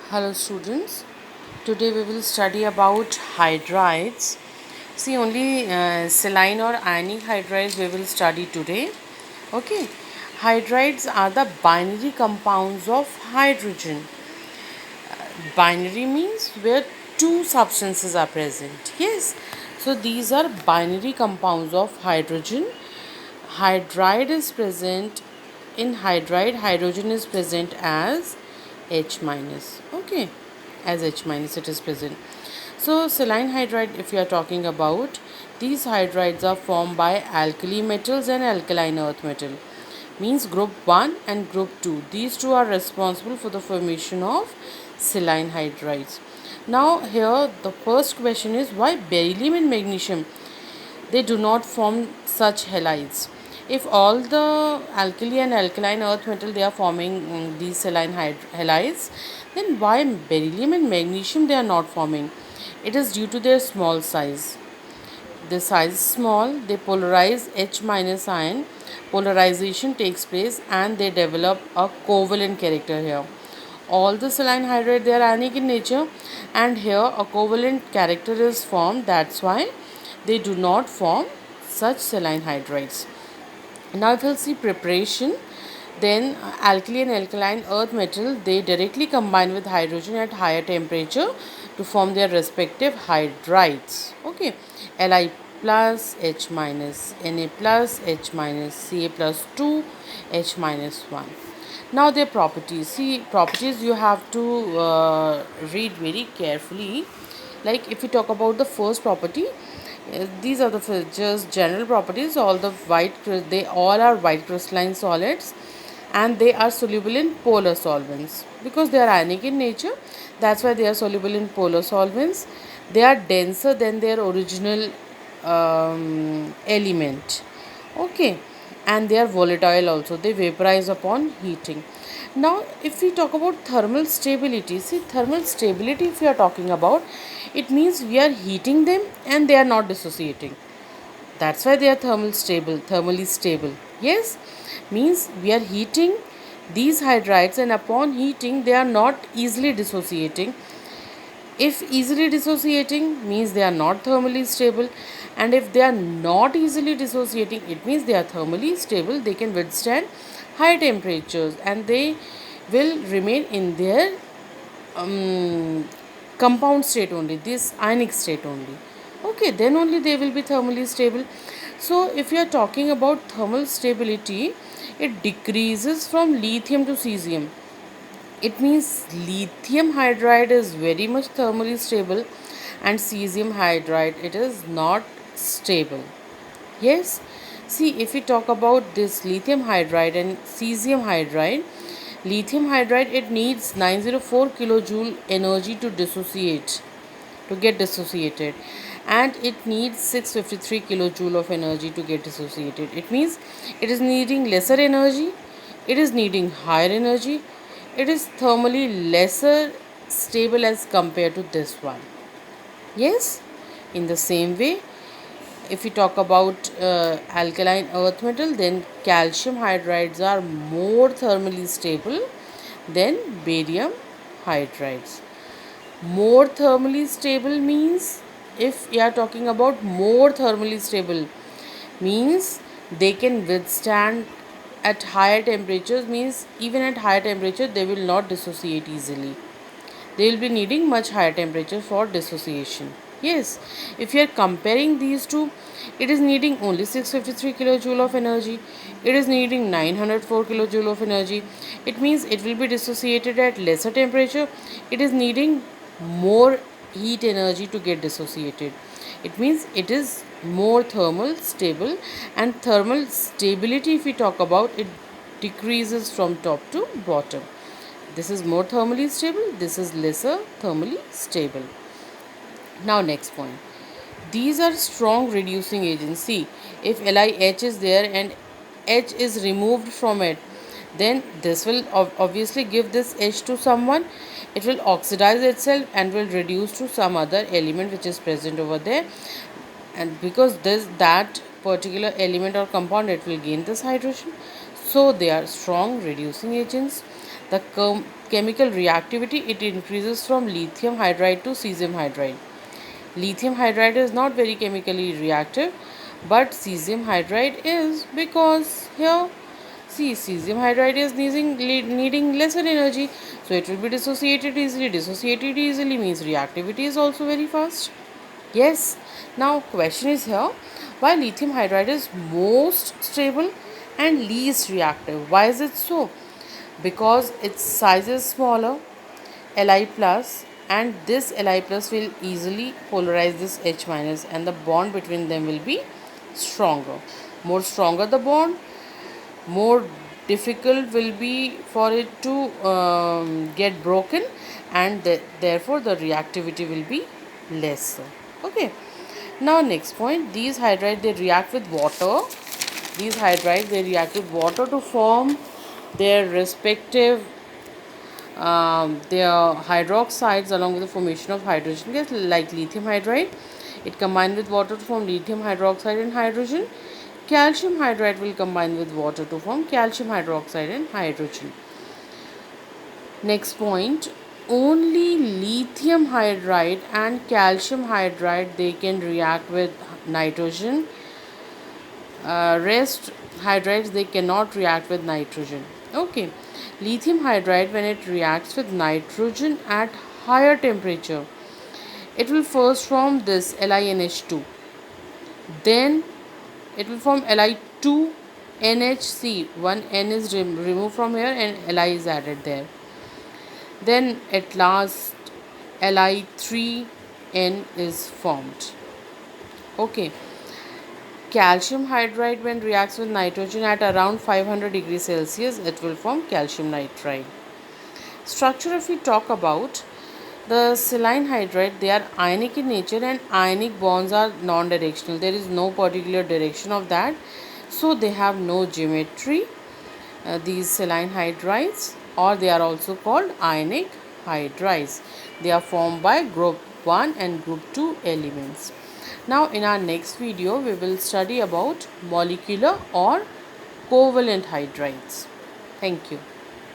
Hello students, today we will study about hydrides. See, only saline or ionic hydrides we will study today. Okay, hydrides are the binary compounds of hydrogen. Binary means where two substances are present. Yes, so these are binary compounds of hydrogen. Hydride is present in hydride, hydrogen is present as H minus. Okay, as H minus it is present. So saline hydride, if you are talking about, these hydrides are formed by alkali metals and alkaline earth metal, means group 1 and group 2. These two are responsible for the formation of saline hydrides. Now here the first question is, why beryllium and magnesium, they do not form such halides? If all the alkali and alkaline earth metal they are forming these saline halides, then why beryllium and magnesium they are not forming? It is due to their small size. The size is small, they polarize H minus ion, polarization takes place and they develop a covalent character here. All the saline hydride they are ionic in nature, and here a covalent character is formed, that's why they do not form such saline hydrides. Now if we'll see preparation, then alkali and alkaline earth metal they directly combine with hydrogen at higher temperature to form their respective hydrides. Okay, Li plus H minus, Na plus H minus, Ca plus 2 H minus 1. Now their properties, see properties you have to read very carefully. Like if we talk about the first property, these are the just general properties. All the they all are white crystalline solids, and they are soluble in polar solvents because they are ionic in nature. That's why they are soluble in polar solvents. They are denser than their original element. Okay, and they are volatile also. They vaporize upon heating. Now if we talk about thermal stability, see thermal stability if we are talking about, it means we are heating them and they are not dissociating. That's why they are thermally stable. Yes, means we are heating these hydrides and upon heating they are not easily dissociating. If easily dissociating means they are not thermally stable, and if they are not easily dissociating, it means they are thermally stable. They can withstand high temperatures and they will remain in their compound state only, this ionic state only. Okay, then only they will be thermally stable. So if you are talking about thermal stability, it decreases from lithium to cesium. It means lithium hydride is very much thermally stable and cesium hydride it is not stable. Yes, see if we talk about this lithium hydride and cesium hydride, lithium hydride it needs 904 kilojoule energy to dissociate, to get dissociated, and it needs 653 kilojoule of energy to get dissociated. It means it is needing lesser energy, it is needing higher energy, it is thermally lesser stable as compared to this one. Yes, in the same way, if we talk about alkaline earth metal, then calcium hydrides are more thermally stable than barium hydrides. More thermally stable means, if we are talking about more thermally stable, means they can withstand at higher temperatures, means even at higher temperature they will not dissociate easily. They will be needing much higher temperature for dissociation. Yes, if you are comparing these two, it is needing only 653 kilojoule of energy, it is needing 904 kilojoule of energy. It means it will be dissociated at lesser temperature, it is needing more heat energy to get dissociated. It means it is more thermal stable, and thermal stability if we talk about, it decreases from top to bottom. This is more thermally stable, this is lesser thermally stable. Now next point. These are strong reducing agents. See, if LiH is there and H is removed from it, then this will obviously give this H to someone. It will oxidize itself and will reduce to some other element which is present over there. And because that particular element or compound, it will gain this hydrogen. So they are strong reducing agents. The chemical reactivity, it increases from lithium hydride to cesium hydride. Lithium hydride is not very chemically reactive, but cesium hydride is, because here, see, cesium hydride is needing lesser energy, so it will be dissociated easily. Dissociated easily means reactivity is also very fast. Yes. Now question is here, why lithium hydride is most stable and least reactive? Why is it so? Because its size is smaller, Li plus, and this Li plus will easily polarize this H minus, and the bond between them will be stronger. More stronger the bond, more difficult will be for it to get broken, and therefore the reactivity will be lesser. Okay. Now next point, these hydride, they react with water. These hydride, they react with water to form their respective their hydroxides along with the formation of hydrogen gas, like lithium hydride. It combined with water to form lithium hydroxide and hydrogen. Calcium hydride will combine with water to form calcium hydroxide and hydrogen. Next point, only lithium hydride and calcium hydride, they can react with nitrogen. Rest hydrides, they cannot react with nitrogen. Okay. Lithium hydride, when it reacts with nitrogen at higher temperature, it will first form this LiNH2. Then it will form Li2NHC. One N is removed from here and Li is added there. Then at last Li3N is formed. Okay. Calcium hydride, when reacts with nitrogen at around 500 degrees Celsius, it will form calcium nitride. Structure, if we talk about the saline hydride, they are ionic in nature and ionic bonds are non-directional. There is no particular direction of that, so they have no geometry. These saline hydrides, or they are also called ionic hydrides. They are formed by group 1 and group 2 elements. Now in our next video, we will study about molecular or covalent hydrides. Thank you.